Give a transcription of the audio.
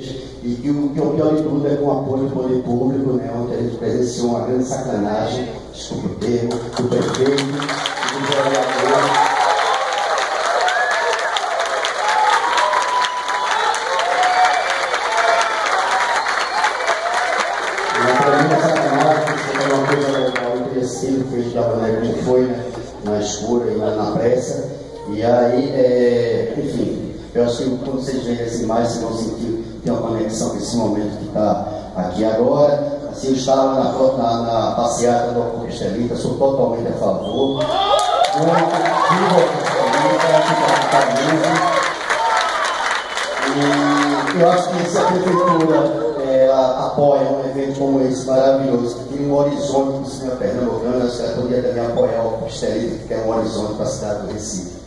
E que o pior de tudo é com o apoio do poder público, né, onde a gente presenciou uma grande sacanagem, desculpa o termo, do prefeito, do vereador. Para mim, a sacanagem, porque é uma coisa legal, não teria sido feito da maneira como foi, né, na escura e na pressa. E aí, enfim, eu acho que quando vocês verem as imagens, vocês vão sentir que tem uma conexão com esse momento que está aqui agora. Assim, eu estava na passeata do Augusto Estelita, sou totalmente a favor. E eu acho que se a prefeitura apoia um evento como esse maravilhoso, que tem um horizonte do cinema pernambucano, acho que ela poderia também apoiar o Augusto Estelita, que é um horizonte para a cidade do Recife.